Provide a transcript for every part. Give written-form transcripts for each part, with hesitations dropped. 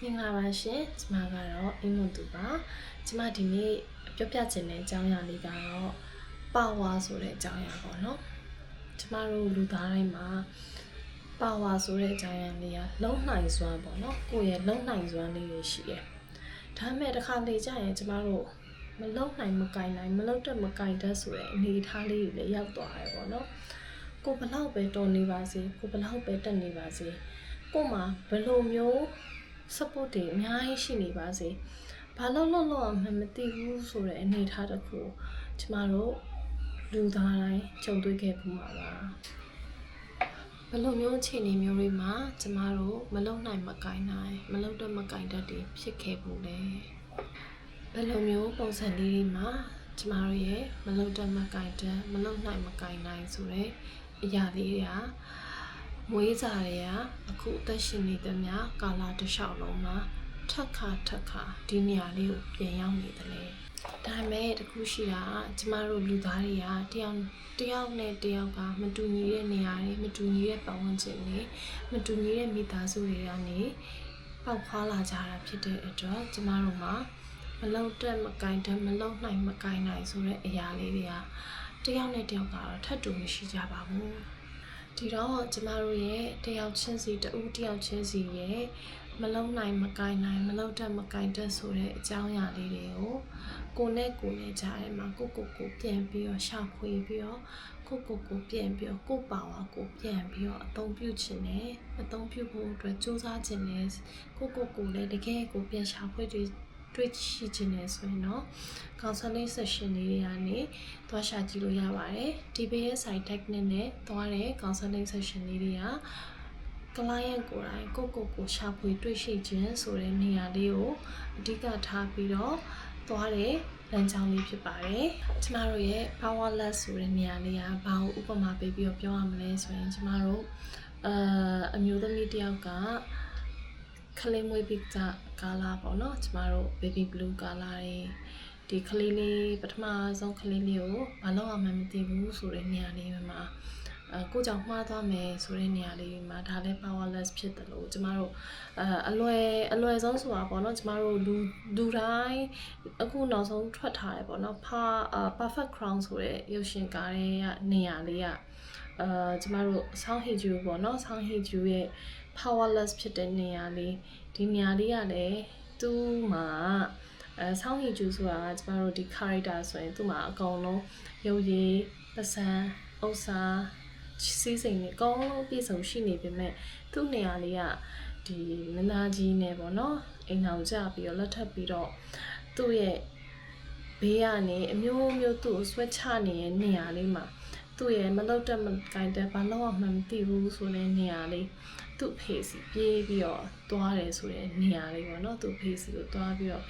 င်္ဂလာပါရှင်ကျမကတော့အင်းမွန်သူပါကျမဒီနေ့ပြောပြချင်တဲ့အကြောင်းအရာလေးကတော့ပါဝါဆိုတဲ့အကြောင်းအရာပေါ့နော်ကျမတို့လူသားတိုင်းမှာပါဝါဆိုတဲ့အကြောင်းအရာလေးကလုံနိုင်စွမ်းပေါ့နော်ကိုယ့်ရဲ့လုံနိုင်စွမ်းလေးတွေရှိတယ်ဒါပေမဲ့တစ်ခါလေကြာရင်ကျမတို့မလုံနိုင်မကင်နိုင်မလုံတတ်မကင်တတ်ဆိုတဲ့အနေအထားလေးတွေလည်းရောက်သွားတယ်ပေါ့နော်ကိုဘလောက်ပဲတော်နေပါစေကိုဘလောက်ပဲတက်နေပါစေကို့မှာဘယ်လိုမျိုးsupport တွေအများကြီးရှိနေပါစေဘာလို့မှမသိဘူးဆိုတဲ့အနေအထားတစ်ခုကျမတို့လူသားတိုင်းကြုံတွေ့ခဲ့ပူမှာပါဘယ်လိုမျိုးအခြေအနေမျိုးတွေမှာကျမတို့မလုံနိုင်မကင်နိုင်မလုံတော့မကင်တတ်တွေဖြစ်ခဲ့ဘူးလေဘယ်လိုမျိုးပုံစံလေးတွေမှာကျမတို့ရဲ့မလုံတော့မကင်တတ်မလုံနိုင်မကင်နိုင်ဆိုတဲ့အရာလေးတွေကမွေးစားတွေကအခုအသက်ရှင်နေတဲ့များကာလတစ်လျှောက်လုံးမှာထက်ခါဒီနေရာလေးကိုပြန်ရောက်နေတယ်လေဒါပေမဲ့တခုရှိတာကျမတို့လူသားတွေကတယောက်နဲ့တယောက်ကမတူညီတဲ့နေရာတွေမတူညီတဲ့ပတ်ဝန်းကျင်တွေမတူညီတဲ့မိသားစုတွေကနေပေါက်ခွာလာကြတာဖြစ်တဲ့အတွက်ကျမတို့မှာမလုံတက်မကင်တက်မလုံနိုင်မကင်နိုင်ဆိုတဲ့အရာလေးတွေကတယောက်နဲ့တယောက်ကတော့ထပ်တူမရှိကြပါဘူးဒီတော့ကျမတို့ရဲ့တယောက်ချင်းစီတဦးတယောက်ချင်းစီရဲ့မလုံနိုင်မကင်နိုင်မလုံတတ်မကင်တတ်ဆိုတဲ့အကြောင်းအရာလေးတွေကိုကိုနဲ့ကြားထဲမှာကိုပြန်ပြီးတော့ရှာဖွေပြီးတော့ကိုပြန်ပြီးတော့ကိုပါဝါကိုပြန်ပြီးတော့အသုံးပြုခြင်းနဲ့အသုံးပြုဖို့အတွက်စူးစမ်းခြင်းနဲ့ကိုလည်းတကယ်ကိုပြန်ရှာဖွေတွေ့ရှိခြင်းနဲ့ဆိုရင်တော့ counseling session လေးတွေကနေသွားရှာကြည့်လို့ရပါတယ် DBS site technique နဲ့သွားတဲ့ counseling session လေးတွေက client ကိုယ်တိုင်ကိုရှာဖွေတွေ့ရှိခြင်းဆိုတဲ့နေရာလေးကိုအဓိကထားပြီးတော့သွားတဲ့လမ်းကြောင်းလေးဖြစ်ပါတယ်ကျမတို့ရဲ့ powerless ဆိုတဲ့နေရာလေးကဘာကိုဥပမာပေးပြီးတော့ပြောရမလဲဆိုရင်ကျမတို့အမျိုးသမီးတစ်ယောက်ကခလေးမွေးပြီးကာလာပေါ့နော်ကျမတို့ baby blue ကာလာတွေဒီခလေးလေးပထမဆုံးခလေးလေးကိုဘာလို့အောင်မသိဘူးဆိုတဲ့နေရာလေးမှာကိုကြောင့်မှားသွားမယ်ဆိုတဲ့နေရာလေးမှာဒါလည်း powerless ဖြစ်တယ်လို့ကျမတို့အလွယ်ဆုံးဆိုတာပေါ့နော်ကျမတို့လူတိုင်းအခုနောက်ဆုံးထွက်ထားတယ်ပေါ့နော်perfect crown ဆိုတဲ့ရုပ်ရှင်ကားရဲ့နေရာလေးကကျမတို့ဆောင်းဟီဂျူပေါ့နော်ဆောင်းဟီဂျူရဲ့ powerless ဖြစ်တဲ့နေရာလေးဒီနေရာလေးကလည်းသူ့မှာဆောင်းဟီဂျူဆိုတာကျမတို့ဒီ character ဆိုရင်သူ့မှာအကုန်လုံးရုပ်ရည်ပစံဥစ္စာစီးစိမ်တွေအကုန်လုံးပြည့်စုံရှိနေပေမဲ့သူ့နေရာလေးကဒီမနာကြီးနဲ့ပေါ့နော်အိမ်အောင်ကြပြီးတော့လက်ထပ်ပြီးတော့သူ့ရဲ့ဘေးကနေအမျိုးမျိုးသူ့ကိုဆွဲချနေတဲ့နေရာလေးမှာသူ့ရဲ့မလောက်တက်မကင်တက်ဘာလို့မှမသိဘူးဆိုတဲ့နေရာလေးသူ့ဖေးစီပြေးပြီးတော့သွားတယ်ဆိုတဲ့နေရာလေးပေါ့နော်သူ့ဖေးစီကိုသွားပြီးတော့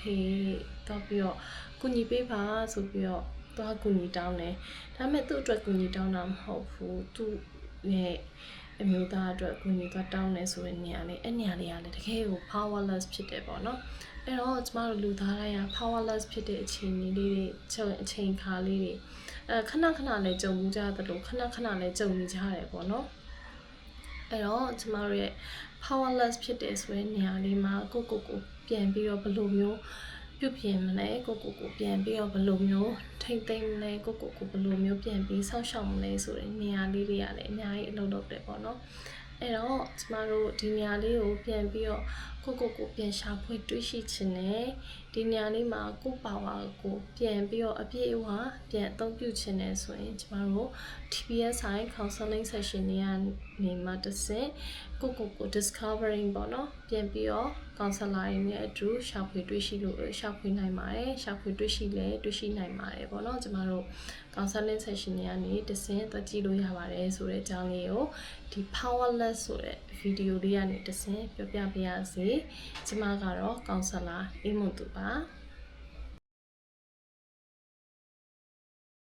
သွားပြီးတော့ကုညီပေးပါဆိုပြီးတော့သွားကူညီတောင်းတယ်ဒါပေမဲ့သူ့အတွက်ကူညီတောင်းတာမဟုတ်ဘူးသူ့ရဲ့အမျိုးသားအတွက်ကူညီသွားတောင်းတယ်ဆိုတဲ့နေရာလေးအဲ့နေရာလေးကလည်းတကယ်ကို powerless ဖြစ်တယ်ပေါ့နော်အဲ့တော့ကျမတို့လူသားတိုင်းက powerless ဖြစ်တဲ့အခြေအနေလေးတွေအချိန်ခါလေးတွေခဏလည်းကြုံမှုကြတယ်လို့ခဏလည်းကြုံနေကြရတယ်ပေါ့နော်အဲ့တော့ကျမတို့ရဲ့ powerless ဖြစ်တဲ့ဆိုတဲ့နေရာလေးမှာကိုပြန်ပြီးတော့ဘယ်လိုမျိုးပြုပြင်မလဲကိုပြန်ပြီးတော့ဘယ်လိုမျိုးထိမ့်သိမ့်မလဲကိုဘယ်လိုမျိုးပြန်ပြီးဆောက်ရှောက်မလဲဆိုတဲ့နေရာလေးတွေကလည်းအများကြီးအလုပ်လုပ်တယ်ပေါ့နော်အဲ့တော့ကျမတို့ဒီနေရာလေးကိုပြန်ပြီးတော့ကိုပြန်ရှာဖွေတွေ့ရှိခြင်းနဲ့ဒီနေရာလေးမှာကိုပါဝါကိုပြန်ပြီးတော့အပြည့်အဝပြန်အသုံးပြုခြင်းနဲ့ဆိုရင်ကျမတို့ TBS site counseling session တွေကနေမှတစ်ဆင့်ကို discovering ပေါ့နော်ပြန်ပြီးတော့ counselor တွေနဲ့အတူရှာဖွေတွေ့ရှိနိုင်ပါတယ်ရှာဖွေတွေ့ရှိနိုင်ပါတယ်ပေါ့နော်ကျမတို့ counseling session တွေကနေတစ်ဆင့်သွားကြည့်လို့ရပါတယ်ဆိုတဲ့အကြောင်းလေးကိုဒီ powerless ဆိုတဲ့ video လေးကနေတစ်ဆင့်ပြောပြပေးရစီကျမကတော့ counselor အေးမွန်သူပါ